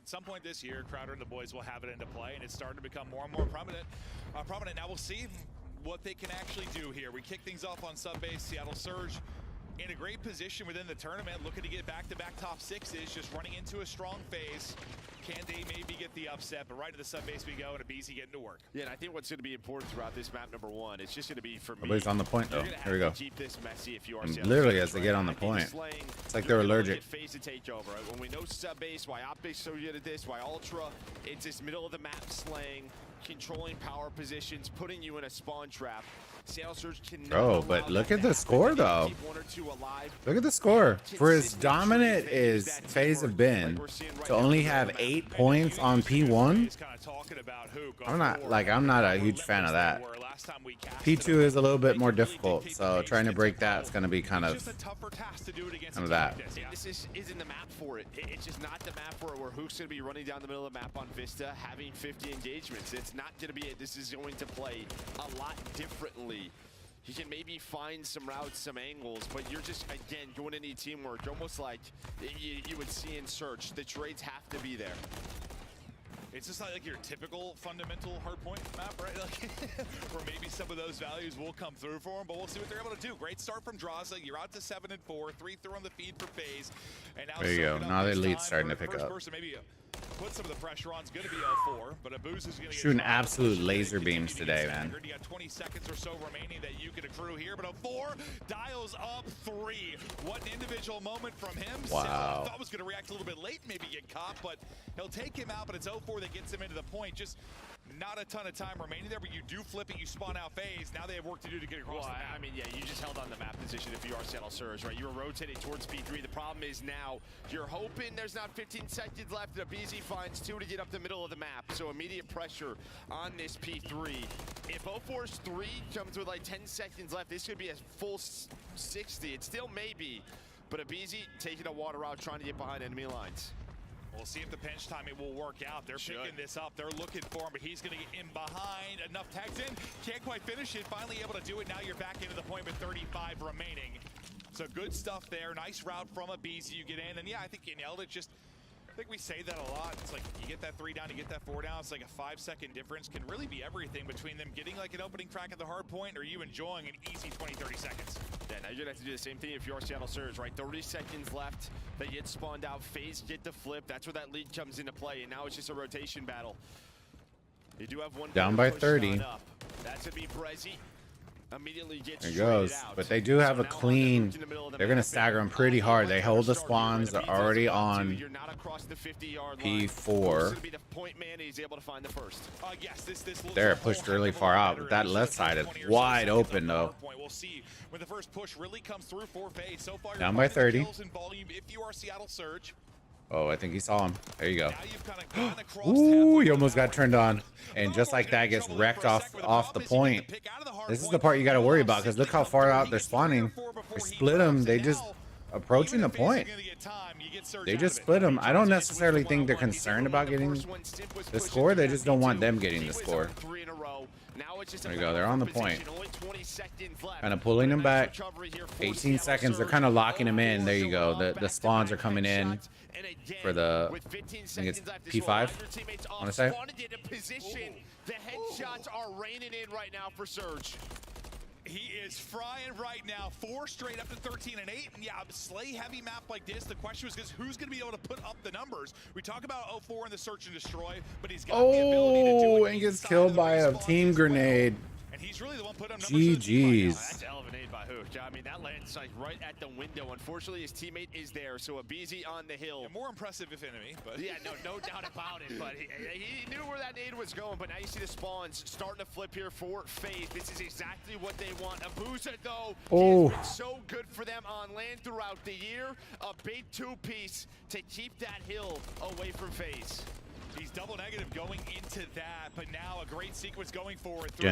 at some point this year, Crowder and the boys will have it into play, and it's starting to become more and more prominent. Now we'll see what they can actually do here. We kick things off on sub base. Seattle Surge in a great position within the tournament, looking to get back-to-back top sixes, just running into a strong phase. Can they maybe get the upset? But right to the sub base we go, and Abizi getting to work. Yeah, and I think what's going to be important throughout this map, number one, it's just going to be for me. Nobody's on the point though. Here we go. Keep this messy if you are And literally, as they get on the point, it's like they're allergic. FaZe to take over. Right? When we know sub base, why Optics so good at this, why Ultra, it's this middle of the map slaying, controlling power positions, putting you in a spawn trap. Seattle Surge can. Oh, but look at the score though. Look at the score. For as dominant as FaZe have been, to only have 8 points on P1, I'm not a huge fan of that. P2 is a little bit more difficult, so trying to break that is going to be kind of that. This isn't the map for it. It's just not the map for it, where Hook's going to be running down the middle of the map on Vista, having 50 engagements. It's not going to be it. This is going to play a lot differently. You can maybe find some routes, some angles, but you're just, again, going to need teamwork, almost like you would see in Search. The trades have to be there. It's just not like your typical fundamental hardpoint map, right? Like, where maybe some of those values will come through for them, but we'll see what they're able to do. Great start from Draza. You're out to 7 and 4, 3 through on the feed for FaZe. And now there you go. Now the lead's starting to pick up. Maybe put some of the pressure on. It's going to be 0-4, but Abuz is going to shooting absolute laser beams today, man. You got 20 seconds or so remaining that you can accrue here, but 0-4 dials up 3. What an individual moment from him. Wow. I thought was going to react a little bit late, maybe get caught, but he'll take him out. But it's 0-4 that gets him into the point. Just not a ton of time remaining there, but you do flip it, you spawn out FaZe. Now they have work to do to get across the map. I mean, yeah, you just held on the map position if you are Seattle Surge, right? You were rotating towards P3. The problem is now you're hoping there's not 15 seconds left. Abizi finds 2 to get up the middle of the map, so immediate pressure on this P3. If 0-4's 3 comes with like 10 seconds left, this could be a full 60. It still may be, but Abizi taking a water route, trying to get behind enemy lines. We'll see if the pinch timing will work out. They're picking this up. They're looking for him, but he's going to get in behind. Enough tags in. Can't quite finish it. Finally able to do it. Now you're back into the point with 35 remaining. So good stuff there. Nice route from Abizi. You get in. And yeah, I think you nailed it. I think we say that a lot. It's like you get that 3 down, you get that 4 down. It's like a 5-second difference. Can really be everything between them getting like an opening crack at the hard point or you enjoying an easy 20, 30 seconds. Yeah, now you're going to have to do the same thing if you're Seattle Surge, right? 30 seconds left. They get spawned out. FaZe get the flip. That's where that lead comes into play. And now it's just a rotation battle. You do have one down by 30. That's going to be Brezzy. Immediately gets there goes. But they do have a clean. They're going to stagger them pretty hard. They hold the spawns. They're already on P4. They're pushed really far out. But that left side is wide open, though. We'll see when the first push really comes through for FaZe. So far, down by 30. If you are Seattle Surge. Oh, I think he saw him. There you go. Ooh, he almost got turned on. And just like that, gets wrecked off the point. This is the part you got to worry about, because look how far out they're spawning. They split them. They just approaching the point. They just split them. I don't necessarily think they're concerned about getting the score. They just don't want them getting the score. There you go. They're on the point. Kind of pulling them back. 18 seconds. They're kind of locking them in. There you go. The spawns are coming in for the, I think it's P5, I want to say. The headshots are raining in right now for Surge. He is frying right now. 4 straight up to 13 and 8. And yeah, slay heavy map like this. The question was who's going to be able to put up the numbers? We talk about 0-4 in the search and destroy, but he's got the ability to do it. And gets killed by a team grenade. And he's really the one putting up numbers. GG's. That's a hell of an aid by Hook. I mean, that lands like right at the window. Unfortunately, his teammate is there, so Abizi on the hill. Yeah, more impressive if enemy, but yeah, no doubt about it. But he knew where that nade was going. But now you see the spawns starting to flip here for FaZe. This is exactly what they want. Abuza, though, has been so good for them on land throughout the year. A big 2-piece to keep that hill away from FaZe. He's double negative going into that, but now a great sequence going forward. FaZe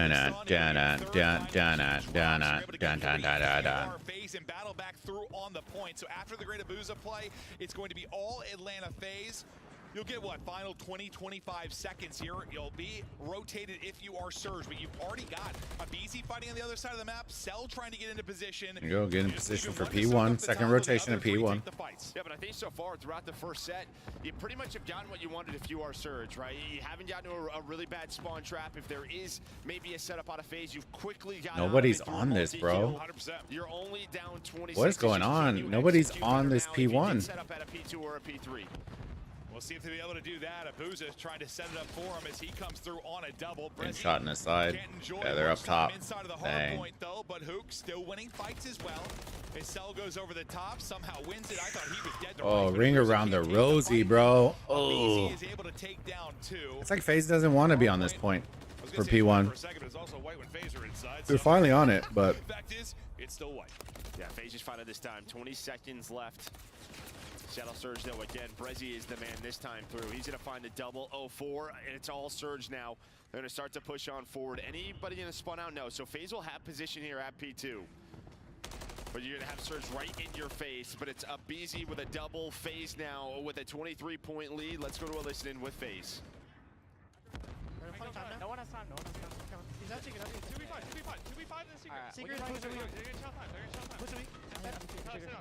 and battle back through on the point. So after the great Abuza play, it's going to be all Atlanta FaZe. You'll get what, final 20-25 seconds here. You'll be rotated if you are Surge, but you've already got a BZ fighting on the other side of the map, Cell trying to get into position. There you go, get in position for P1, second rotation at P1. Yeah, but I think so far throughout the first set, you pretty much have gotten what you wanted if you are Surge, right? You haven't gotten to a really bad spawn trap. If there is maybe a setup out of FaZe, you've quickly got Nobody's on this, bro. 100%. You're only down 20. What is going on? Nobody's on this P1. Set up at a P2 or a P3. We'll see if they'll be able to do that. Abuza is trying to set it up for him as he comes through on a double. And shot in the side. Yeah, they're up top. Inside of the Dang. point, though, but Hook still winning fights as well. His Cell goes over the top, somehow wins it. I thought he was dead. Oh, ring around the rosy, bro. Oh. Is able to take down two. It's like FaZe doesn't want to be on this point for P1. They're finally on it, but Fact is, it's still white. Yeah, FaZe is finding this time. 20 seconds left. Shadow Surge, though, again. Brezzy is the man this time through. He's going to find the double 0-4, and it's all Surge now. They're going to start to push on forward. Anybody going to spawn out? No. So FaZe will have position here at P2. But you're going to have Surge right in your face. But it's a BZ with a double. FaZe now with a 23-point lead. Let's go to a listen-in with FaZe. No one has time. No one has time. He's out secret. 2v5. 2v5 in the secret. Secret. They're gonna shell time.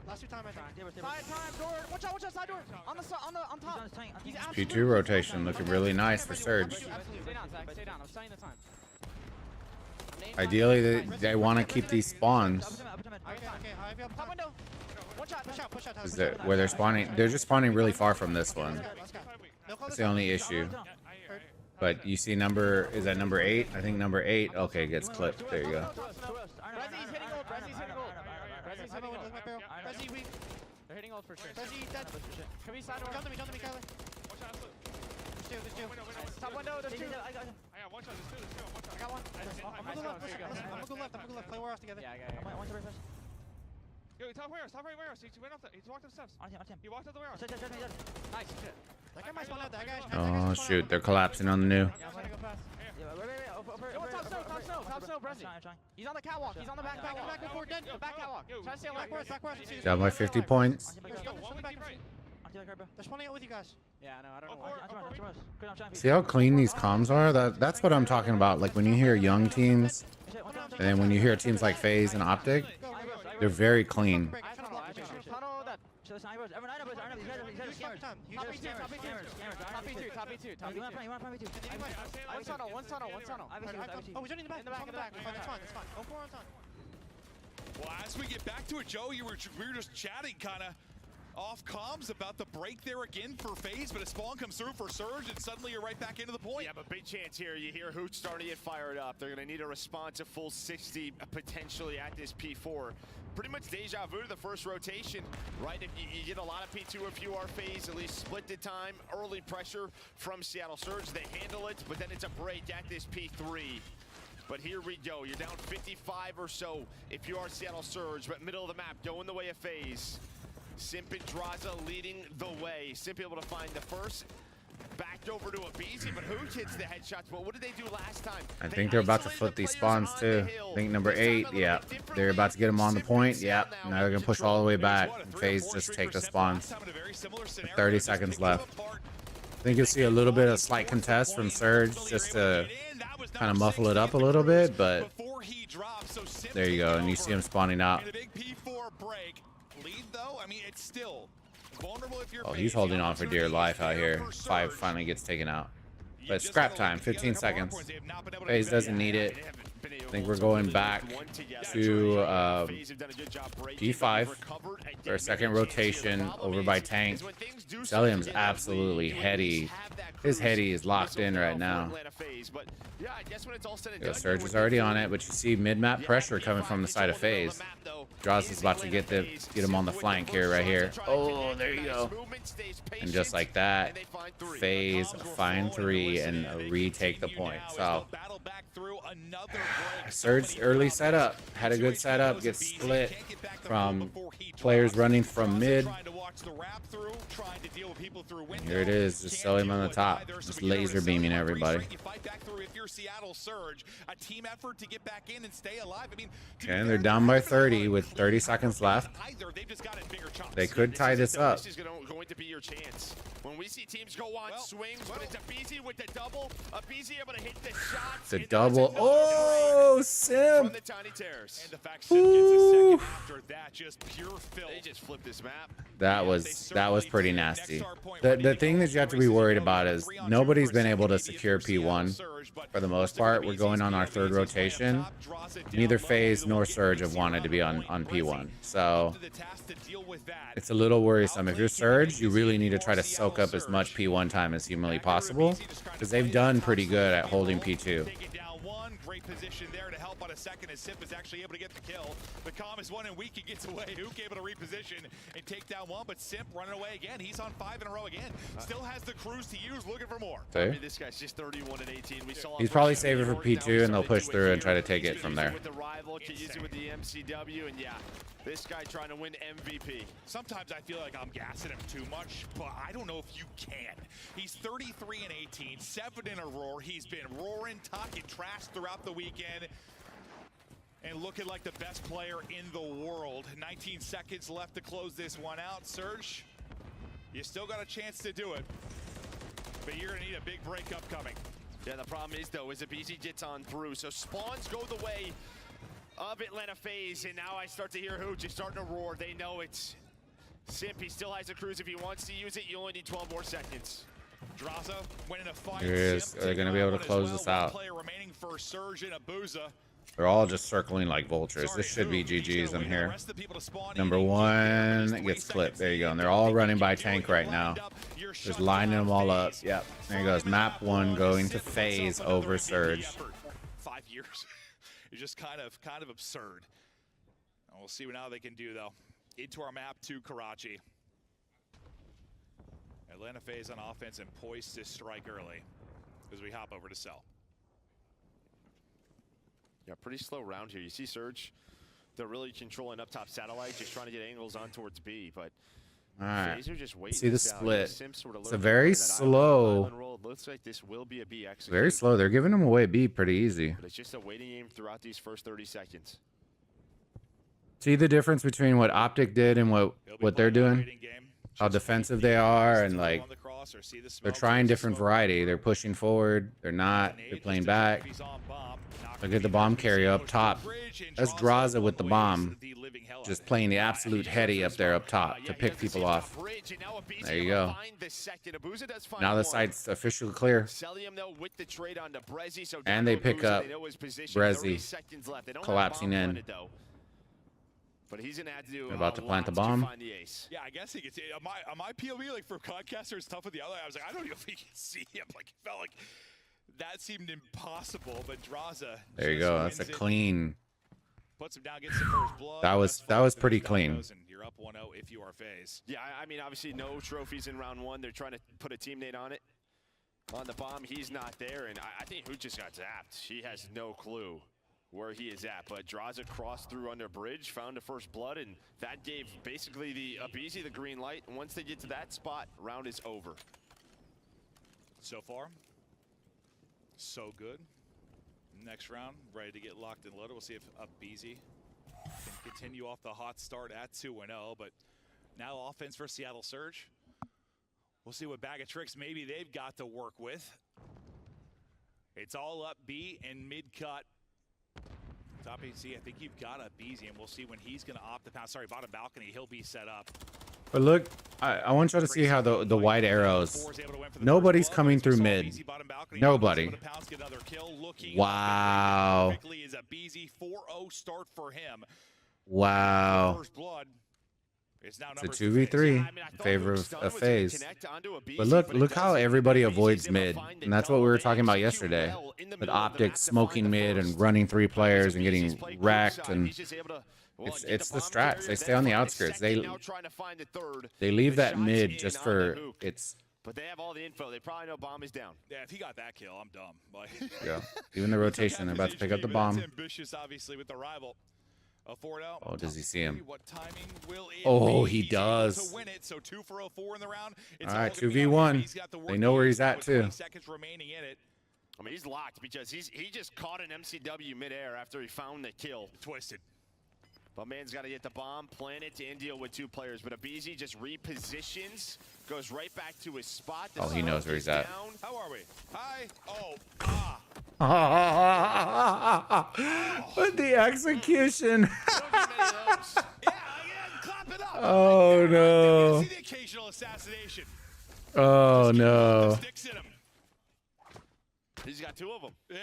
Last two time, I think. Side time, door. Watch out, side door. On top. He's P2 rotation looking really nice for Surge. Stay down, Zach. Stay down. I'm telling you the time. Ideally, they want to keep these spawns. Okay. Top window. Push out. Is that where they're spawning? They're just spawning really far from this one. That's the only issue. But you see is that number 8? I think number 8. Okay, gets clipped. There you go. Brezzy's hitting old. Brezzy weak. They're hitting old for sure. Brezzy dead. Can we side door? Jump to me, Kyler. There's two. Top window, there's two. I got one shot, there's two. I got one. I'm gonna go left. Play warehouse together. Yeah. One to refresh. Yo, top warehouse. He walked up the steps. He walked up the warehouse. Nice shit. That guy might spawn out. That guy. Oh shoot, they're collapsing on the new. Top snow, Brezzy. He's on the catwalk. He's on the back catwalk. Back catwalk. Try to stay alive. Got my 50 points. They're spawning out with you guys. Yeah, I know. I don't know. See how clean these comms are? That's what I'm talking about. Like when you hear young teams, and then when you hear teams like FaZe and Optic, they're very clean. One tunnel. Oh, he's running in the back. It's fine. Go for on tunnel. Well, as we get back to it, Joe, we were just chatting kind of off comms about the break there again for FaZe, but a spawn comes through for Surge, and suddenly you're right back into the point. Yeah, but big chance here. You hear Hooch starting to get fired up. They're going to need a response of full 60 potentially at this P4. Pretty much deja vu to the first rotation, right? If you get a lot of P2 if you are FaZe, at least split the time. Early pressure from Seattle Surge. They handle it, but then it's a break at this P3. But here we go. You're down 55 or so if you are Seattle Surge, but middle of the map, going the way of FaZe. Simp and Draza leading the way. Simp able to find the first. Backed over to a BZ, but who hits the headshots? Well, what did they do last time? I think they're about to flip these spawns too. I think number 8, yeah. They're about to get them on the point, yeah. Now they're going to push all the way back. FaZe just take the spawns. 30 seconds left. I think you'll see a little bit of slight contest from Surge just to kind of muffle it up a little bit, but there you go. And you see him spawning out. Though, I mean, it's still vulnerable if you're he's holding on for dear life out here. 5 finally gets taken out. But it's scrap time, 15 seconds. FaZe doesn't need it. I think we're going back to P5 for a second rotation over by Tank. Celium's absolutely heady. His heady is locked in right now. Surge is already on it, but you see mid-map pressure coming from the side of FaZe. Draws is about to get him on the flank here, right here. Oh, there you go. And just like that, FaZe find 3 and retake the point. So Surge early setup, had a good setup, gets split from players running from mid. And here it is, just Celium on the top, just laser beaming everybody. you're Seattle Surge, a team effort to get back in and stay alive. I mean, and they're down by 30 with 30 seconds left. They've just got in bigger chunks. They could tie this up. This is going to be your chance. When we see teams go on swings, but it's aBeZy with the double. aBeZy able to hit the shots. The double. Oh, Sim. From the Tiny Terrace. And the fact Sim gets a second after that, just pure filth. They just flipped this map. That was pretty nasty. The thing that you have to be worried about is nobody's been able to secure P1 for the most part. We're going on our third rotation. Neither FaZe nor Surge have wanted to be on P1. So it's a little worrisome. If you're Surge, you really need to try to soak up as much P1 time as humanly possible, because they've done pretty good at holding P2. Great position there to help on a second as Sip is actually able to get the kill. The calm is one and Weaky gets away. Ook able to reposition and take down one, but Simp running away again. He's on 5 in a row again. Still has the crews to use, looking for more. I mean, this guy's just 31 and 18. We saw he's probably saving for P2 and they'll push through and try to take it from there. With the rival, can use it with the MCW, and yeah, this guy trying to win MVP. Sometimes I feel like I'm gassing him too much, but I don't know if you can. He's 33 and 18, 7 in a roar. He's been roaring, talking trash throughout the weekend, and looking like the best player in the world. 19 seconds left to close this one out. Surge, you still got a chance to do it, but you're gonna need a big break upcoming. Yeah, the problem is though, is aBeZy gets on through, so spawns go the way of Atlanta FaZe, and now I start to hear Hooch is starting to roar. They know it's Simp. He still has a cruise. If he wants to use it, you only need 12 more seconds. Draza winning a fight. They're going to be able to close this out. Remaining for Surge and aBuza. They're all just circling like vultures. This should be GG's in here. Number one gets clipped. There you go. And they're all running by tank right now. Just lining them all up. Yep. There he goes. Map 1 going to FaZe over Surge. 5 years. It's just kind of absurd. And we'll see what now they can do though. Into our map to Karachi. Atlanta FaZe on offense and poised to strike early as we hop over to Cell. Yeah, pretty slow round here. You see Surge, they're really controlling up top satellite, just trying to get angles on towards B, but all right. FaZe are just waiting. See the split. Sort of it's a very slow. It looks like this will be a B execute. Very slow. They're giving them away B pretty easy. But it's just a waiting game throughout these first 30 seconds. See the difference between what Optic did and what they're doing? How defensive they are, and like they're trying different variety. They're pushing forward. They're not. They're playing back. Look at the bomb carry up top. That's Draza with the bomb, just playing the absolute heady up there up top to pick people off. There you go. Now the site's officially clear. And they pick up Brezzy collapsing in. But he's gonna have to do. They're about to plant the bomb. Yeah, I guess he can see. On my POV, like for Codcaster, it's tough with the other. I was like, I don't know if he can see him. Like, it felt like that seemed impossible. But Draza. There you go. That's a clean. Puts him down, gets the first blood. That was pretty clean. You're up 1-0 if you are FaZe. Yeah, I mean, obviously no trophies in round 1. They're trying to put a teammate on it. On the bomb, he's not there, and I think Hooch just got zapped. He has no clue where he is at, but Draza crossed through under bridge, found the first blood, and that gave basically the aBeZy the green light. And once they get to that spot, round is over. So far, so good. Next round, ready to get locked and loaded. We'll see if aBeZy can continue off the hot start at 2-0, but now offense for Seattle Surge. We'll see what bag of tricks maybe they've got to work with. It's all up B and mid-cut. Top AC, I think you've got aBeZy, and we'll see when he's going to opt the pass. Sorry, bottom balcony, he'll be set up. But look, I want you to see how the white arrows. Nobody's coming through mid. Nobody. Wow. Wow. It's a 2v3 in favor of FaZe. But look how everybody avoids mid. And that's what we were talking about yesterday. With Optic smoking mid and running 3 players and getting wrecked. And it's the strats. They stay on the outskirts. They leave that mid just for it's. But they have all the info. They probably know bomb is down. Yeah, if he got that kill, I'm dumb. Like, yeah. Even the rotation, they're about to pick up the bomb. Ambitious, obviously, with the rival. Oh, does he see him? Oh, he does. To win it, so 2 for 04 in the round. All right, 2v1. They know where he's at too. Seconds remaining in it. I mean, he's locked because he just caught an MCW midair after he found the kill. Twisted. But man's got to get the bomb, plant it, and deal with 2 players. But Abizi just repositions, goes right back to his spot. Oh, he knows where he's at. How are we? Hi. Oh. Ah. But the execution. Yeah, clap it up. Oh no. See the occasional assassination. Oh no. Sticks in him. He's got 2 of them. Yeah.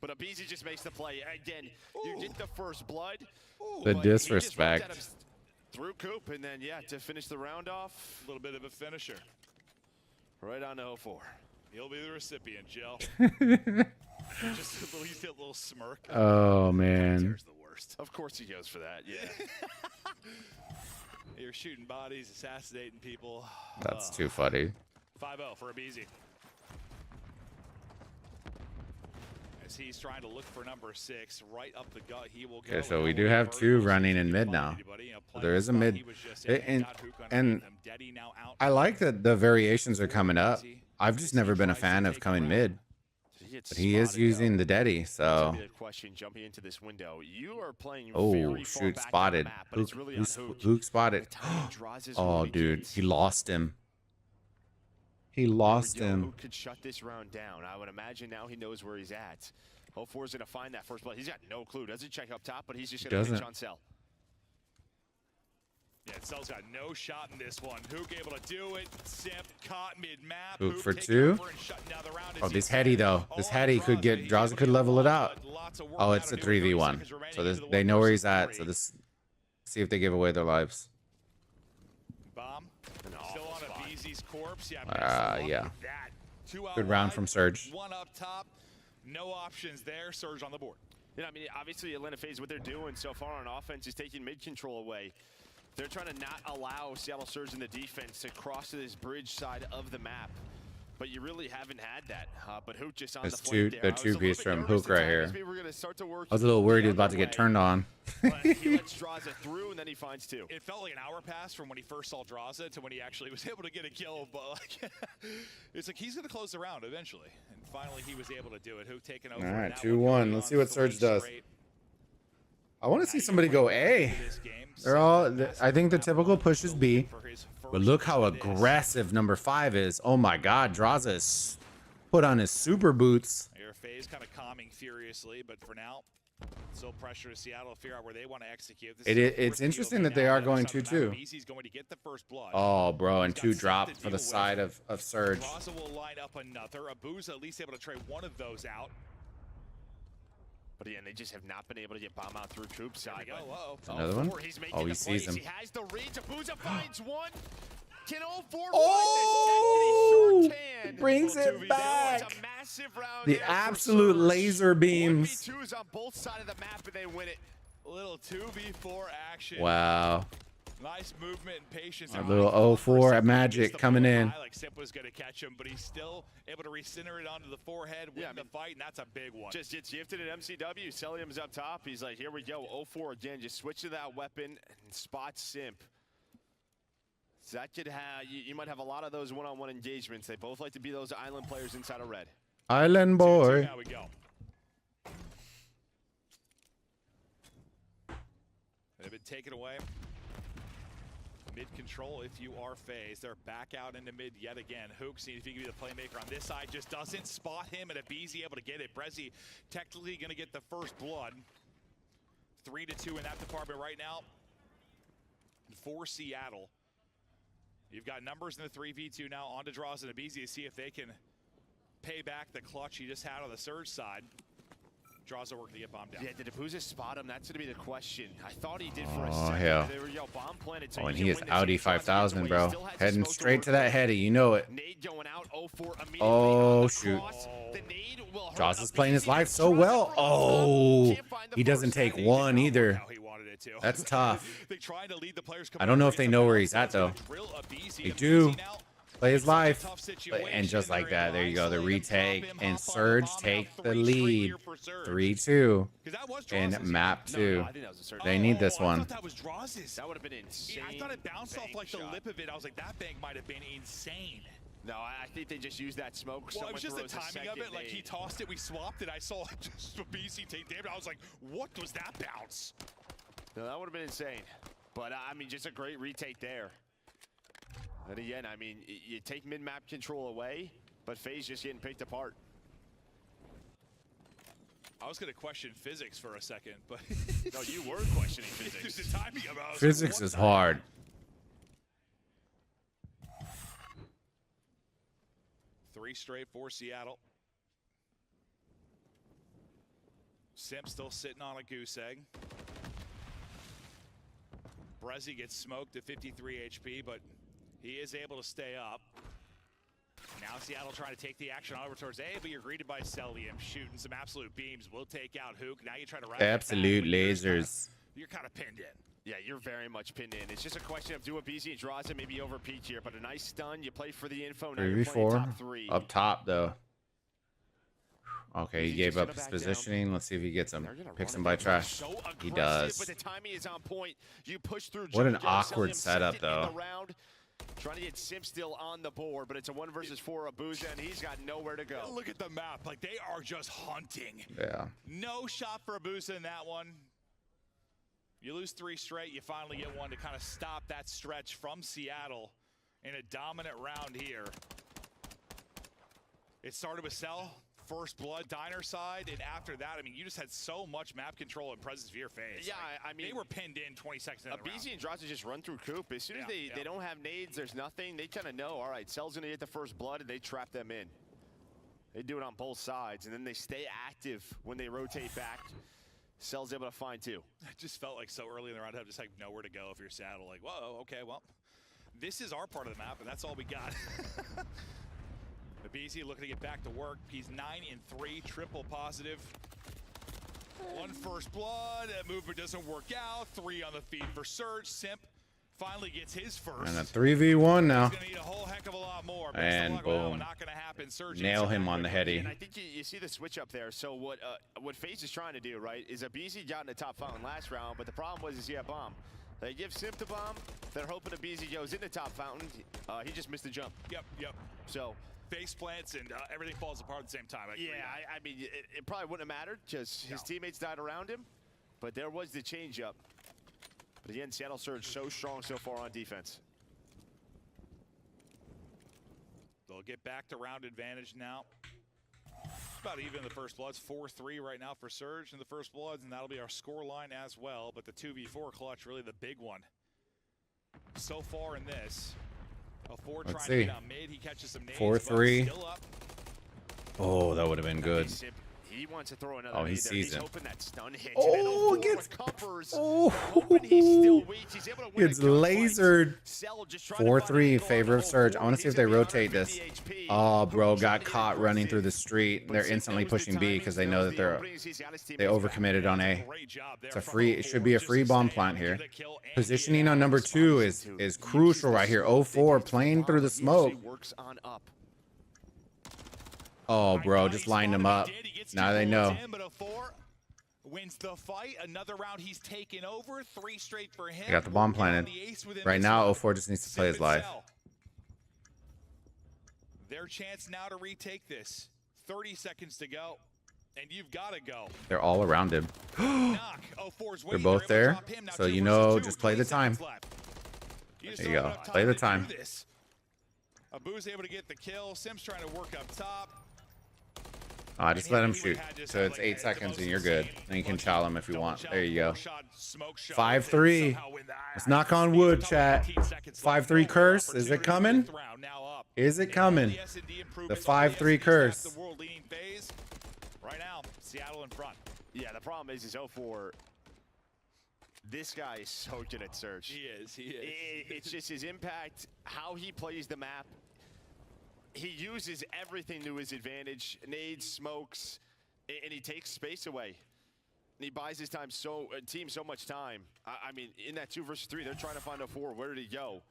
But Abizi just makes the play. Again, you get the first blood. The disrespect. Through Coop, and then, yeah, to finish the round off. A little bit of a finisher. Right on to 04. He'll be the recipient, Joe. Just a little smirk. Oh man. There's the worst. Of course he goes for that, yeah. You're shooting bodies, assassinating people. That's too funny. 5-0 for Abizi. As he's trying to look for number 6, right up the gut, he will go. Okay, so we do have 2 running in mid now. There is a mid, and I like that the variations are coming up. I've just never been a fan of coming mid, but he is using the Deddy, so. Question jumping into this window. You are playing Oh, shoot, spotted. Hook spotted. Oh, dude, he lost him. He lost him. Who could shut this round down? I would imagine now he knows where he's at. 04 is going to find that first blood. He's got no clue. Doesn't check up top, but he's just going to pitch on Cell. Yeah, Cell's got no shot in this one. Hook able to do it. Simp caught mid-map. Hook for 2. Oh, this heady though. This heady could get Draza could level it out. Oh, it's a 3v1. So this, they know where he's at. So this, see if they give away their lives. Bomb. Still on Abizi's corpse. Yeah. Good round from Surge. 1 up top. No options there. Surge on the board. You know, I mean, obviously Atlanta FaZe, what they're doing so far on offense is taking mid control away. They're trying to not allow Seattle Surge in the defense to cross to this bridge side of the map. But you really haven't had that. But Hook just on the flank there. The 2-piece from Hook right here. We were gonna start to work. I was a little worried he was about to get turned on. He lets Draza through, and then he finds 2. It felt like an hour passed from when he first saw Draza to when he actually was able to get a kill. But like, it's like he's going to close the round eventually. And finally, he was able to do it. Hook taking over. All right, 2-1. Let's see what Surge does. I want to see somebody go A. They're all. I think the typical push is B. But look how aggressive number 5 is. Oh my God, Draza is put on his super boots. Your FaZe kind of calming furiously, but for now, still pressure to Seattle to figure out where they want to execute. It's interesting that they are going 2-2. Oh, bro, and 2 dropped for the side of Surge. Draza will line up another. Abuza at least able to trade one of those out. But again, they just have not been able to get bomb out through Coop side. Another one? Oh, he sees him. He has the reach. Abuza finds one. Can 04 oh! He brings it back. The absolute laser beams. 2s on both sides of the map, and they win it. A little 2v4 action. Wow. Nice movement and patience. A little 04 at Magic coming in. Like Simp was going to catch him, but he's still able to recenter it onto the forehead, win the fight, and that's a big one. Just gets gifted at MCW. Celium's up top. He's like, here we go. 04 again. Just switch to that weapon and spot Simp. So that could have, you might have a lot of those one-on-one engagements. They both like to be those island players inside of red. Island boy. Now we go. They've been taken away. Mid control if you are FaZe. They're back out into mid yet again. Hook seeing if he can be the playmaker on this side. Just doesn't spot him, and Abizi able to get it. Brezzy technically going to get the first blood. 3-2 in that department right now for Seattle. You've got numbers in the 3v2 now. On to Draws and Abizi to see if they can pay back the clutch he just had on the Surge side. Draws are working to get bombed down. Yeah, did Abuza spot him? That's going to be the question. I thought he did for a second. Hell. They were, bomb planted, so and he is Audi 5000, bro. Heading straight to that heady. You know it. Nade going out. 04 immediately. Oh, shoot. Draws is playing his life so well. Oh, he doesn't take one either. That's tough. I don't know if they know where he's at, though. They do. Play his life. And just like that, there you go. The retake. And Surge take the lead. 3-2. In map 2. They need this one. That would have been insane. I thought it bounced off like the lip of it. I was like, that bank might have been insane. No, I think they just used that smoke. Well, it was just the timing of it. Like, he tossed it, we swapped it. I saw just a BC take damage. I was like, what was that bounce? No, that would have been insane. But, I mean, just a great retake there. And again, I mean, you take mid-map control away, but FaZe just getting picked apart. I was going to question physics for a second, but... No, you were questioning physics. The timing of it, Physics is hard. Three straight for Seattle. Simp still sitting on a goose egg. Brezzy gets smoked at 53 HP, but he is able to stay up. Now Seattle trying to take the action over towards A, but you're greeted by Celium shooting some absolute beams. Will take out Hook. Now you try to wrap absolute lasers. You're kind of pinned in. Yeah, you're very much pinned in. It's just a question of do what BZ draws it, maybe over peak here, but a nice stun. You play for the info. Now you're playing top 3. Up top, though. Okay, he gave up his positioning. Let's see if he gets him. Picks him by trash. So he does. But the timing is on point. You push through. What an awkward setup, though. Trying to get Simp still on the board, but it's a 1 versus 4 Abuza, and he's got nowhere to go. Look at the map. Like, they are just hunting. Yeah. No shot for Abuza in that one. You lose 3 straight. You finally get one to kind of stop that stretch from Seattle in a dominant round here. It started with Cell, first blood, Diner side, and after that, I mean, you just had so much map control and presence of your FaZe. Yeah, like, I mean, they were pinned in 20 seconds in the round. BZ and Droz just run through Coop. As soon as they don't have nades, there's nothing. They kind of know, all right, Cell's going to get the first blood, and they trap them in. They do it on both sides, and then they stay active when they rotate back. Cell's able to find 2. It just felt like so early in the round, I have just like nowhere to go if you're Saddle. Like, whoa, okay, well, this is our part of the map, and that's all we got. The BZ looking to get back to work. He's 9-3, triple positive. 1 first blood. That movement doesn't work out. 3 on the feed for Surge. Simp finally gets his first. And a 3v1 now. He's gonna need a whole heck of a lot more. But and boom. Not gonna happen. Surge nail him on the heady. And I think you see the switch up there. So what FaZe is trying to do, right, is a BZ got in the top fountain last round, but the problem was he had bomb. They give Simp the bomb. They're hoping the BZ goes in the top fountain. He just missed the jump. Yep. So face plants and everything falls apart at the same time. I mean, it probably wouldn't have mattered because his teammates died around him, but there was the change up. But again, Seattle Surge so strong so far on defense. They'll get back to round advantage now. About even in the first bloods, 4-3 right now for Surge in the first bloods, and that'll be our score line as well. But the 2v4 clutch, really the big one so far in this. A 4 trying to get on mid. He catches some nades. 4-3. Still up. Oh, that would have been good. He wants to throw another. Oh, he sees it. He's it. hoping that stun hits. Oh, he gets. He's still weak. He's able to win It's lasered. 4-3 in favor of Surge. I want to see if they rotate this. Oh, bro, got caught running through the street. They're instantly pushing B because they know that they overcommitted on A. It's a free. It should be a free bomb plant here. Positioning on number 2 is crucial right here. 0-4 playing through the smoke. Oh, bro, just lined him up. Now they know. Wins the fight. Another round he's taken over. 3 straight for him. They got the bomb planted. Right now, 0-4 just needs to play his life. Their chance now to retake this. 30 seconds to go. And you've got to go. They're all around him. They're both there. So, you know, just play the time. There you go. Play the time. Abu's able to get the kill. Sim's trying to work up top. Just let him shoot. So it's 8 seconds and you're good. And you can chow him if you want. There you go. 5-3. Let's knock on wood, chat. 5-3 curse. Is it coming? Is it coming? The 5-3 curse. Right now, Seattle in front. Yeah, the problem is 0-4. This guy is so good at Surge. He is. It's just his impact, how he plays the map. He uses everything to his advantage. Nades, smokes, and he takes space away. And he buys his team so much time. I mean, in that 2 versus 3, they're trying to find a 4. Where did he go?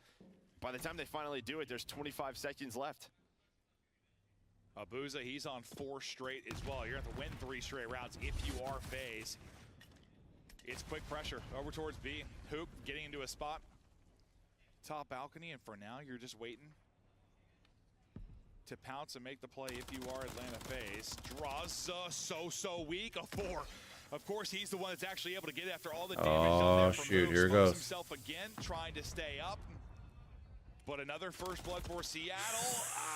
By the time they finally do it, there's 25 seconds left. Abuza, he's on 4 straight as well. You're going to have to win 3 straight rounds if you are FaZe. It's quick pressure over towards B. Hoop getting into a spot. Top balcony, and for now, you're just waiting. to pounce and make the play if you are Atlanta FaZe. Draws so weak, a 4. Of course, he's the one that's actually able to get after all the damage. Oh, shoot, here it goes. Himself again, trying to stay up. But another first blood for Seattle.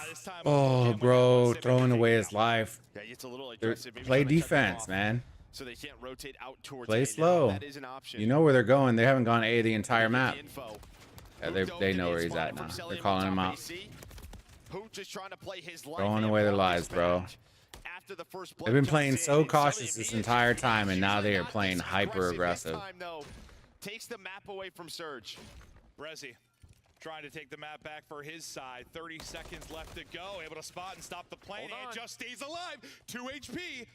This time. Oh, bro, throwing away his life. Yeah, it's a little aggressive. Play defense, man. So they can't rotate out towards Play slow. That is an option. You know where they're going. They haven't gone A the entire map. Yeah, they know where he's at now. They're calling him out. Just trying to play his life. Throwing away their lives, bro. They've been playing so cautious this entire time, and now they are playing hyper aggressive. Takes the map away from Surge. Brezzy trying to take the map back for his side. 30 seconds left to go. Able to spot and stop the plane. And just stays alive. 2 HP.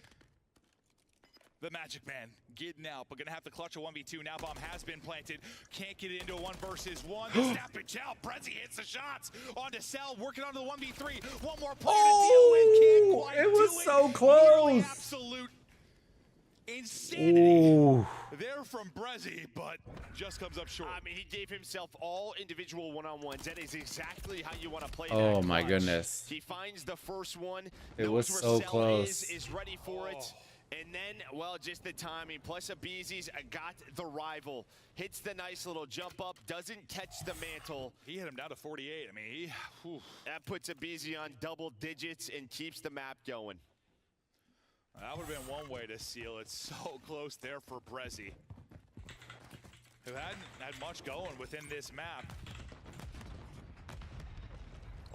The Magic Man getting out, but gonna have to clutch a 1v2. Now bomb has been planted. Can't get it into a 1 versus 1. The snap pitch out. Brezzy hits the shots. On to Cell, working onto the 1v3. One more player to deal with. Can't quite it was do so it. close. Nearly absolute insanity. Ooh. There from Brezzy, but just comes up short. I mean, he gave himself all individual one-on-ones. That is exactly how you want to play. Oh that my clutch. goodness. He finds the first one. It was where so Cell close. Is ready for it. And then, well, just the timing. Plus, Abeezy's got the rival. Hits the nice little jump up. Doesn't catch the mantle. He hit him down to 48. I mean, that puts Abeezy on double digits and keeps the map going. That would have been one way to seal it. So close there for Brezzy, who hadn't had much going within this map.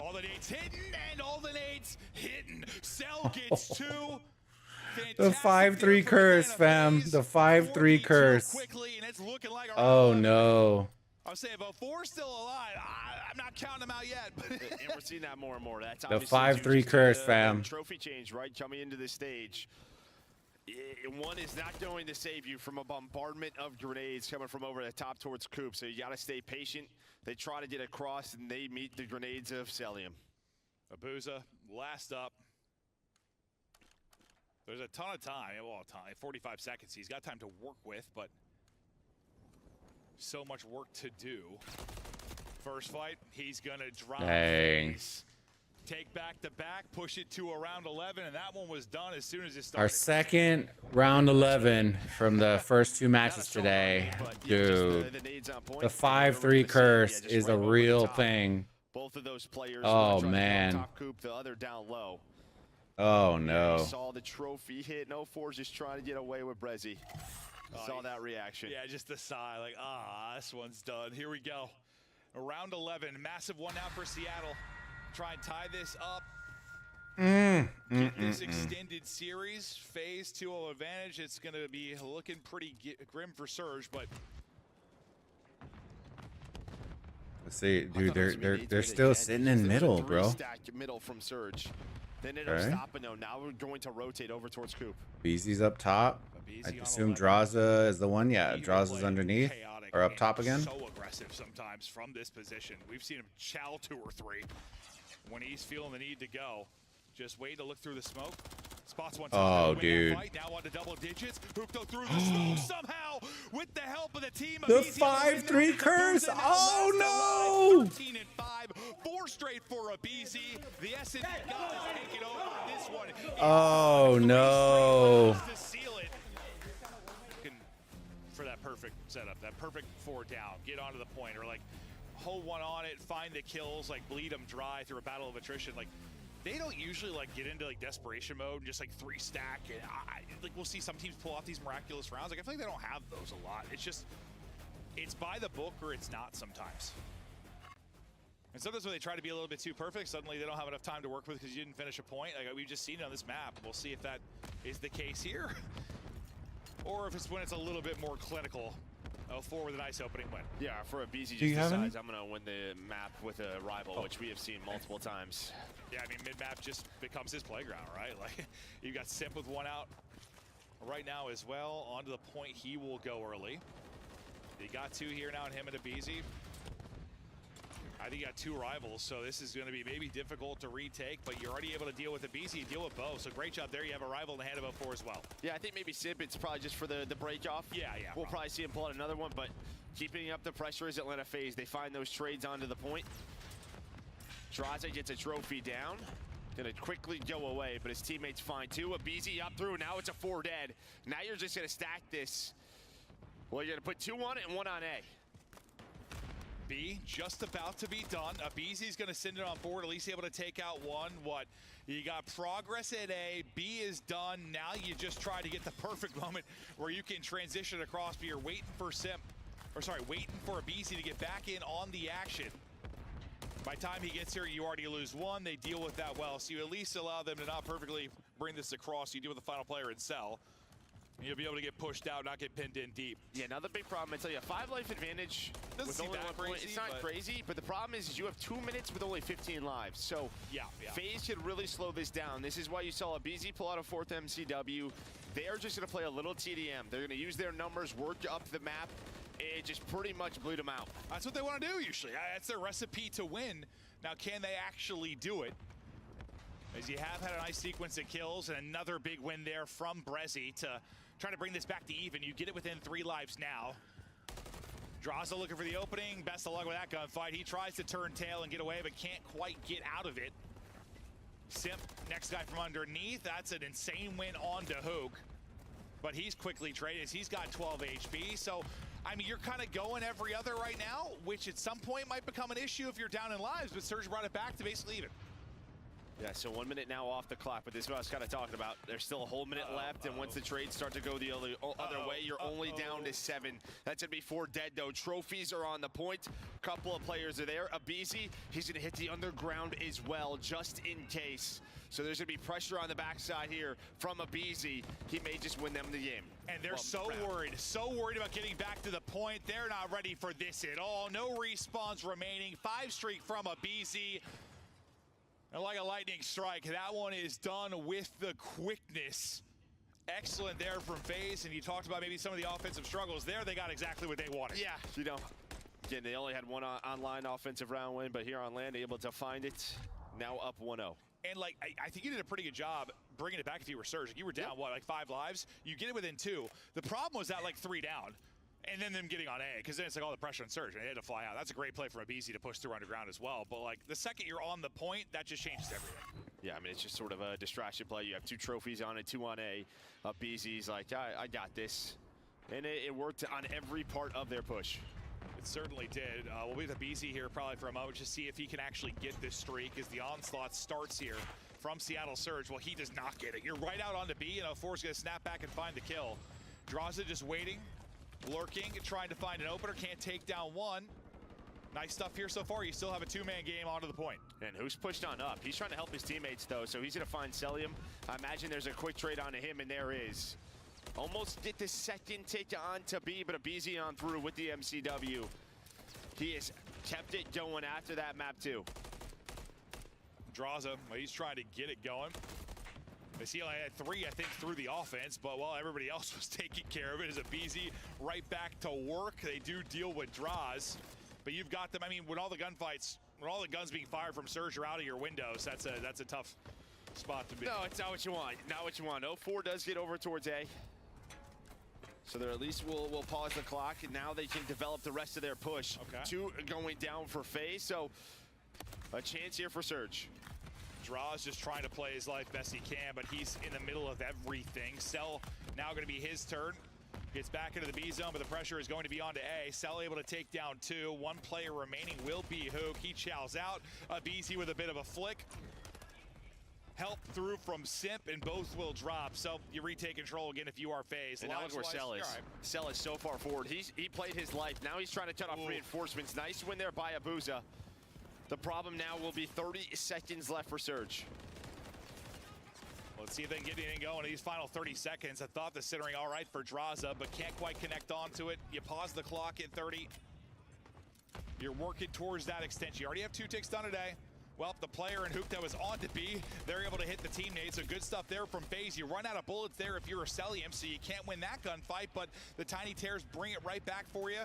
All the nades hitting, and all the nades hitting. Cell gets 2. The 5-3 curse, fam. The 5-3 curse. Oh no. I'll say about 4 still alive. I'm not counting them out yet. And we're seeing that more and more. That's the 5-3 curse, fam. Trophy change, right? Coming into the stage. One is not going to save you from a bombardment of grenades coming from over the top towards Coop. So you got to stay patient. They try to get across, and they meet the grenades of Celium. Abuza, last up. There's a ton of time. Well, 45 seconds. He's got time to work with, but so much work to do. First fight, he's gonna drop. Dang. Take back to back, push it to around 11, and that one was done as soon as it started. Our second round 11 from the first 2 matches today. Dude, the 5-3 curse is a real thing. Both of those players. Oh man. Top Coop, the other down low. Oh no. Saw the trophy hit. No 4's just trying to get away with Brezzy. Saw that reaction. Yeah, just the sigh, like, this one's done. Here we go. Round 11, massive one now for Seattle. Try and tie this up. Get this extended series. FaZe 2-0 advantage. It's going to be looking pretty grim for Surge, but let's see, dude, they're still sitting in middle, bro. Middle from Surge. Then ended up stopping though. Now we're going to rotate over towards Coop. Beezy's up top. I assume Draza is the one. Yeah, Draza's underneath or up top again. So aggressive sometimes from this position. We've seen him chow 2 or 3 when he's feeling the need to go. Just wait to look through the smoke. Spots one. Oh, dude. Now on to double digits. Hooked through the smoke somehow with the help of the team. The 5-3 curse. Oh no! 13 and 5, 4 straight for Abeezy. The S&D guys taking over this one. Oh no! To seal it. For that perfect setup, that perfect 4 down, get onto the point, or like hold one on it, find the kills, like bleed them dry through a battle of attrition. Like they don't usually like get into like desperation mode and just like 3 stack. And like we'll see some teams pull off these miraculous rounds. Like I feel like they don't have those a lot. It's just it's by the book or it's not sometimes. And sometimes when they try to be a little bit too perfect, suddenly they don't have enough time to work with because you didn't finish a point. Like we've just seen it on this map. We'll see if that is the case here. Or if it's when it's a little bit more clinical. 4 with a nice opening win. Yeah, for Abeezy just decides I'm going to win the map with a rival, which we have seen multiple times. Yeah, I mean, mid-map just becomes his playground, right? Like, you got Simp with 1 out right now as well. On to the point, he will go early. He got 2 here now, and him and Abeezy. I think you got 2 rivals, so this is going to be maybe difficult to retake, but you're already able to deal with Abeezy, you deal with Bo, so great job there. You have a rival in the hand of 4 as well. Yeah, I think maybe Simp, it's probably just for the break off. Yeah. We'll probably see him pull out another one, but keeping up the pressure is Atlanta FaZe. They find those trades onto the point. Draza gets a trophy down. Gonna quickly go away, but his teammates find two. Abizi up through, now it's a 4 dead. Now you're just gonna stack this. Well, you're gonna put 2 on it and 1 on A. B just about to be done. Abizi's gonna send it on board, at least able to take out one. What? You got progress at A, B is done. Now you just try to get the perfect moment where you can transition across, but you're waiting for waiting for Abizi to get back in on the action. By the time he gets here, you already lose 1. They deal with that well, so you at least allow them to not perfectly bring this across. You deal with the final player in cell. And you'll be able to get pushed out, not get pinned in deep. Yeah, another big problem. I tell you, a 5 life advantage with only 1 point. It's not crazy, but the problem is you have 2 minutes with only 15 lives. So yeah. FaZe should really slow this down. This is why you saw Abizi pull out a 4th MCW. They are just going to play a little TDM. They're going to use their numbers, work up the map. It just pretty much blew them out. That's what they want to do usually. That's their recipe to win. Now, can they actually do it? As you have had a nice sequence of kills and another big win there from Brezzy to try to bring this back to even. You get it within 3 lives now. Draza looking for the opening. Best of luck with that gunfight. He tries to turn tail and get away, but can't quite get out of it. Simp, next guy from underneath. That's an insane win on to Hook. But he's quickly traded as he's got 12 HP. So, I mean, you're kind of going every other right now, which at some point might become an issue if you're down in lives, but Surge brought it back to basically even. Yeah, so 1 minute now off the clock, but this is what I was kind of talking about. There's still a whole minute left, and once the trades start to go the other way, you're only down to 7. That's going to be 4 dead, though. Trophies are on the point. A couple of players are there. Abizi, he's going to hit the underground as well, just in case. So there's going to be pressure on the backside here from Abizi. He may just win them the game. And they're so worried about getting back to the point. They're not ready for this at all. No respawns remaining. 5 streak from Abizi. And like a lightning strike, that one is done with the quickness. Excellent there from FaZe, and you talked about maybe some of the offensive struggles there. They got exactly what they wanted. Yeah, you know, again, they only had 1 online offensive round win, but here on land, able to find it. Now up 1-0. And like, I think you did a pretty good job bringing it back if you were Surge. You were down, what, like 5 lives? You get it within 2. The problem was that like 3 down. And then them getting on A, because then it's like all the pressure on Surge, and they had to fly out. That's a great play from Abizi to push through underground as well. But like the second you're on the point, that just changes everything. Yeah, I mean, it's just sort of a distraction play. You have 2 trophies on it, 2 on A. Abizi's like, I got this. And it worked on every part of their push. It certainly did. We'll be with Abizi here probably for a moment to see if he can actually get this streak as the onslaught starts here from Seattle Surge. Well, he does not get it. You're right out onto B, and 04's going to snap back and find the kill. Draza just waiting. Lurking, trying to find an opener, can't take down one. Nice stuff here so far. You still have a 2-man game onto the point. And who's pushed on up? He's trying to help his teammates, though, so he's going to find Celium. I imagine there's a quick trade onto him, and there is. Almost get the second take on to B, but Abizi on through with the MCW. He has kept it going after that map, too. Draza, well, he's trying to get it going. He only had 3, I think, through the offense, but while everybody else was taking care of it, as Abizi right back to work. They do deal with draws, but you've got them. I mean, when all the gunfights, when all the guns being fired from Surge are out of your windows, that's a tough spot to be. No, it's not what you want. Not what you want. 04 does get over towards A. So they're at least will pause the clock, and now they can develop the rest of their push. Okay. 2 going down for FaZe, so a chance here for Surge. Draw's just trying to play his life best he can, but he's in the middle of everything. Cell now going to be his turn. Gets back into the B zone, but the pressure is going to be on to A. Cell able to take down 2. 1 player remaining will be Hook. He chows out. Abizi with a bit of a flick. Help through from Simp, and both will drop. So you retake control again if you are FaZe. And now look where Cell is. Right. Cell is so far forward. He played his life. Now he's trying to cut off reinforcements. Nice win there by Abuza. The problem now will be 30 seconds left for Surge. Let's see if they can get anything going in these final 30 seconds. I thought the centering all right for Draza, but can't quite connect onto it. You pause the clock at 30. You're working towards that extension. You already have 2 ticks done today. Well, the player and Hook that was on to B, they're able to hit the teammates. So good stuff there from FaZe. You run out of bullets there if you're a Celium, so you can't win that gunfight, but the Tiny Tears bring it right back for you.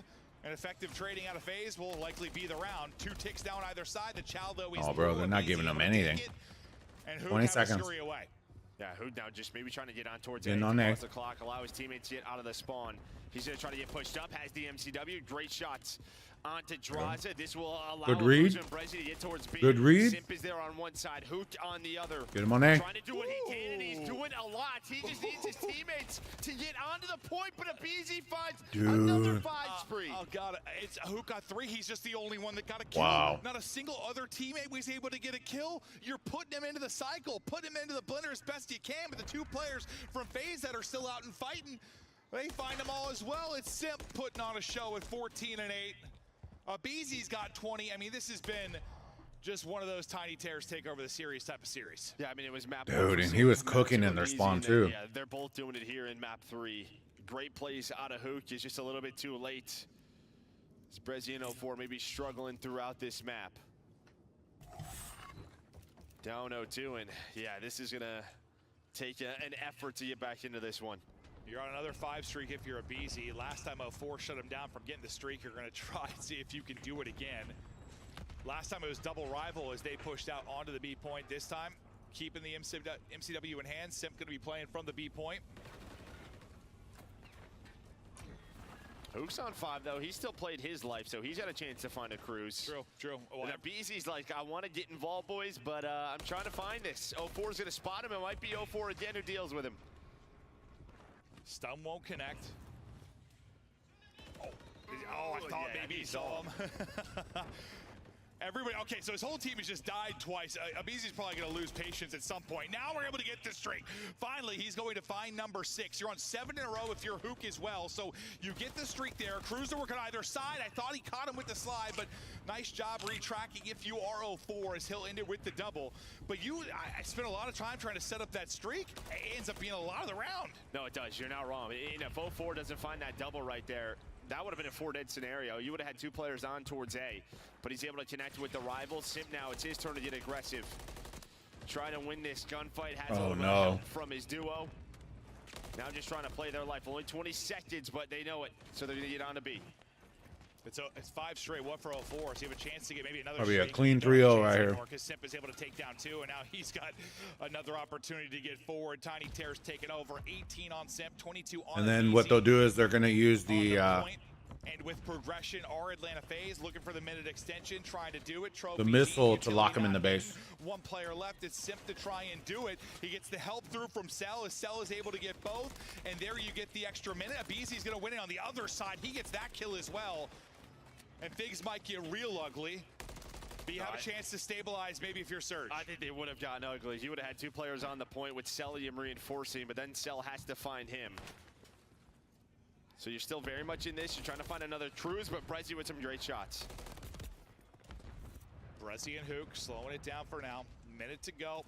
An effective trading out of FaZe will likely be the round. 2 ticks down either side. The Chow, though, is bro, they're not giving them anything. And 20 seconds. Away. Yeah, Hood now just maybe trying to get on towards Getting on there. the clock, allow his teammates to get out of the spawn. He's going to try to get pushed up, has the MCW. Great shots onto Draza. This will allow Good read. and Brezzy to get towards B. Good read. Simp is there on one side, Hook on the other. Get him on A. Trying to do what he can, and he's doing a lot. He just needs his teammates to get onto the point, but Abizi finds another 5 spree. Oh, God. It's Hook got 3. He's just the only one that got a kill. Wow. Not a single other teammate was able to get a kill. You're putting him into the cycle, putting him into the blender as best you can, but the 2 players from FaZe that are still out and fighting, they find them all as well. It's Simp putting on a show with 14 and 8. Abizi's got 20. I mean, this has been just one of those tiny tears take over the series type of series. Yeah, I mean, it was map Dude, and he was cooking in their spawn too. Yeah, they're both doing it here in map 3. Great plays out of Hook. Is just a little bit too late. Brezzy and 04 maybe struggling throughout this map. Down 0-2, and yeah, this is gonna take an effort to get back into this one. You're on another 5 streak if you're a BZ. Last time 04 shut him down from getting the streak. You're gonna try and see if you can do it again. Last time it was double rival as they pushed out onto the B point. This time, keeping the MCW in hand. Simp gonna be playing from the B point. Hook's on 5 though. He still played his life, so he's got a chance to find a cruise. True. Oh, And BZ's like, I want to get involved, boys, but I'm trying to find this. 04's gonna spot him. It might be 04 again who deals with him. Stun won't connect. Oh, I thought maybe he saw him. Everybody, okay, so his whole team has just died twice. Abizi's probably going to lose patience at some point. Now we're able to get this streak. Finally, he's going to find number 6. You're on 7 in a row if you're Hook as well. So you get the streak there. Cruiser work on either side. I thought he caught him with the slide, but nice job retracking if you are 04 as he'll end it with the double. But I spent a lot of time trying to set up that streak. It ends up being a lot of the round. No, it does. You're not wrong. And if 04 doesn't find that double right there, that would have been a 4-dead scenario. You would have had 2 players on towards A, but he's able to connect with the rival. Simp now, it's his turn to get aggressive. Trying to win this gunfight. Has a little bit of help from his duo. Now just trying to play their life. Only 20 seconds, but they know it, so they're going to get on to B. It's 5 straight, 1 for 04, so you have a chance to get maybe another Probably a streak. clean 3-0 right here. Because Simp is able to take down 2, and now he's got another opportunity to get forward. Tiny Tears taking over, 18 on Simp, 22 on And then what they'll do is they're going to use the and with progression, our Atlanta FaZe looking for the minute extension, trying to do it. the missile to lock him in the base. 1 player left. It's Simp to try and do it. He gets the help through from Cell as Cell is able to get both, and there you get the extra minute. Abizi's going to win it on the other side. He gets that kill as well. And things might get real ugly, but you have a chance to stabilize maybe if you're Surge. I think they would have gotten ugly. You would have had 2 players on the point with Cellium reinforcing, but then Cell has to find him. So you're still very much in this. You're trying to find another cruise, but Brezzy with some great shots. Brezzy and Hook slowing it down for now. Minute to go.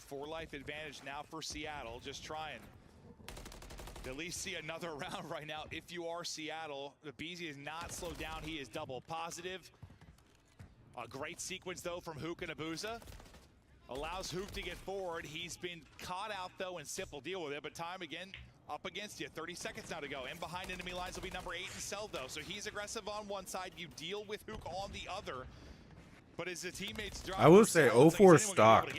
4 life advantage now for Seattle. Just trying to at least see another round right now. If you are Seattle, the BZ is not slowed down. He is double positive. A great sequence, though, from Hook and Abuza. Allows Hook to get forward. He's been caught out, though, and Simp will deal with it. But time again up against you. 30 seconds now to go. And behind enemy lines will be number 8 and Cell, though. So he's aggressive on one side. You deal with Hook on the other. But as the teammates drop, I will say 04 stock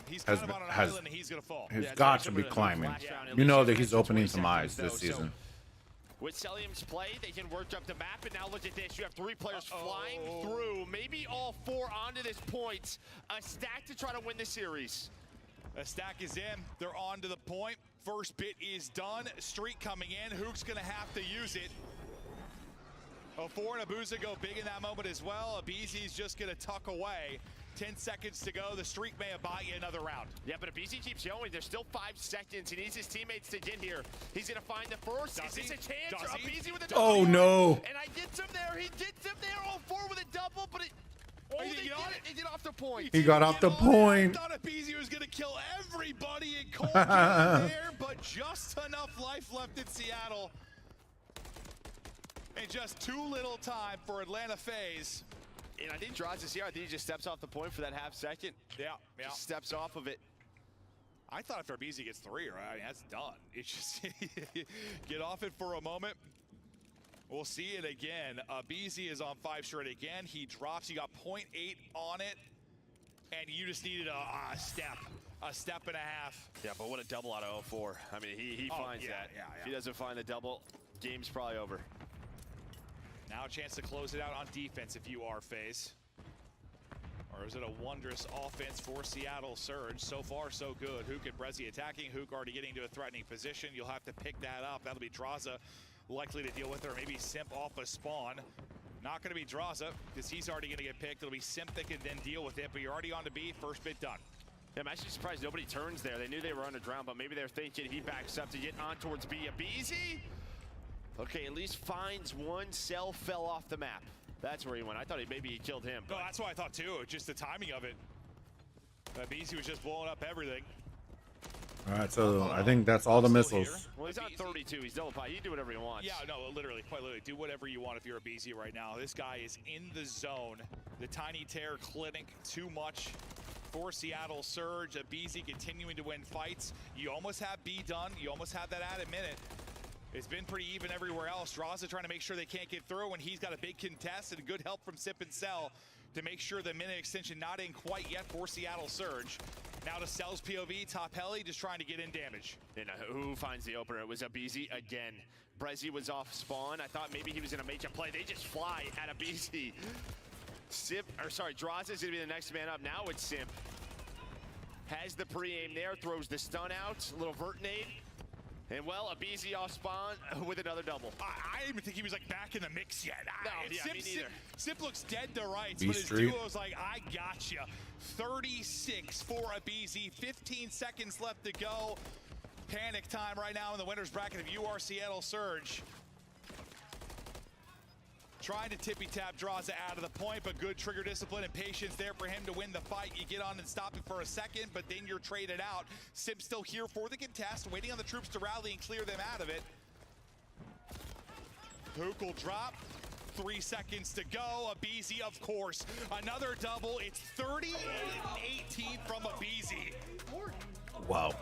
he's kind of on an island and he's gonna fall. has got to be climbing. You know that he's opening some eyes this season. With Cellium's play, they can work up the map, and now look at this. You have 3 players flying through, maybe all 4 onto this point. A stack to try to win the series. A stack is in. They're on to the point. First bit is done. Streak coming in. Hook's gonna have to use it. 04 and Abuza go big in that moment as well. Abizi's just gonna tuck away. 10 seconds to go. The streak may have bought you another round. Yeah, but Abizi keeps going. There's still 5 seconds. He needs his teammates to get here. He's gonna find the first. Is this a chance? Abizi with a double. Oh no! And I get him there. He gets him there. 04 with a double, but they get off the point. He got off the point. I thought Abizi was gonna kill everybody in cold there, but just enough life left in Seattle. And just too little time for Atlanta FaZe. And I think Draws is here. I think he just steps off the point for that half second. Yeah. Just steps off of it. I thought if Abizi gets 3, right, I mean, that's done. It's just get off it for a moment. We'll see it again. Abizi is on 5 straight again. He drops. You got 0.8 on it, and you just needed a step and a half. Yeah, but what a double out of 04. I mean, he finds that. Yeah. If he doesn't find the double, game's probably over. Now Now a chance to close it out on defense if you are FaZe. Or is it a wondrous offense for Seattle Surge? So far, so good. Hook and Brezzy attacking. Hook already getting to a threatening position. You'll have to pick that up. That'll be Draza likely to deal with it, or maybe Simp off a spawn. Not going to be Draza, because he's already going to get picked. It'll be Simp that can then deal with it, but you're already on to B. First bit done. Yeah, I'm actually surprised nobody turns there. They knew they were underground, but maybe they're thinking he backs up to get on towards B. Abizi? Okay, at least finds one. Cell fell off the map. That's where he went. I thought maybe he killed him. No, that's what I thought too. Just the timing of it. Abizi was just blowing up everything. All right, so I think that's all the missiles. Well, he's on 32. He's double pie. He can do whatever he wants. Yeah, no, literally, quite literally. Do whatever you want if you're Abizi right now. This guy is in the zone. The Tiny Terror Clinic, too much for Seattle Surge. Abizi continuing to win fights. You almost have B done. You almost have that added minute. It's been pretty even everywhere else. Draza trying to make sure they can't get through, and he's got a big contest and good help from Sip and Cell to make sure the minute extension not in quite yet for Seattle Surge. Now to Cell's POV, top heli, just trying to get in damage. And who finds the opener? It was Abizi again. Brezzy was off spawn. I thought maybe he was gonna make a play. They just fly at Abizi. Draza's gonna be the next man up. Now it's Simp. Has the pre-aim there, throws the stun out, a little vert nade. And well, Abizi off spawn with another double. I didn't even think he was like back in the mix yet. No, yeah, me neither. Sip looks dead to rights, B but his Street. duo's like, I got you. 36 for Abizi, 15 seconds left to go. Panic time right now in the winner's bracket if you are Seattle Surge. Trying to tippy-tap Draza out of the point, but good trigger discipline and patience there for him to win the fight. You get on and stop it for a second, but then you're traded out. Simp still here for the contest, waiting on the troops to rally and clear them out of it. Hook will drop. 3 seconds to go. Abizi, of course. Another double. It's 30-18 from Abizi. Wow.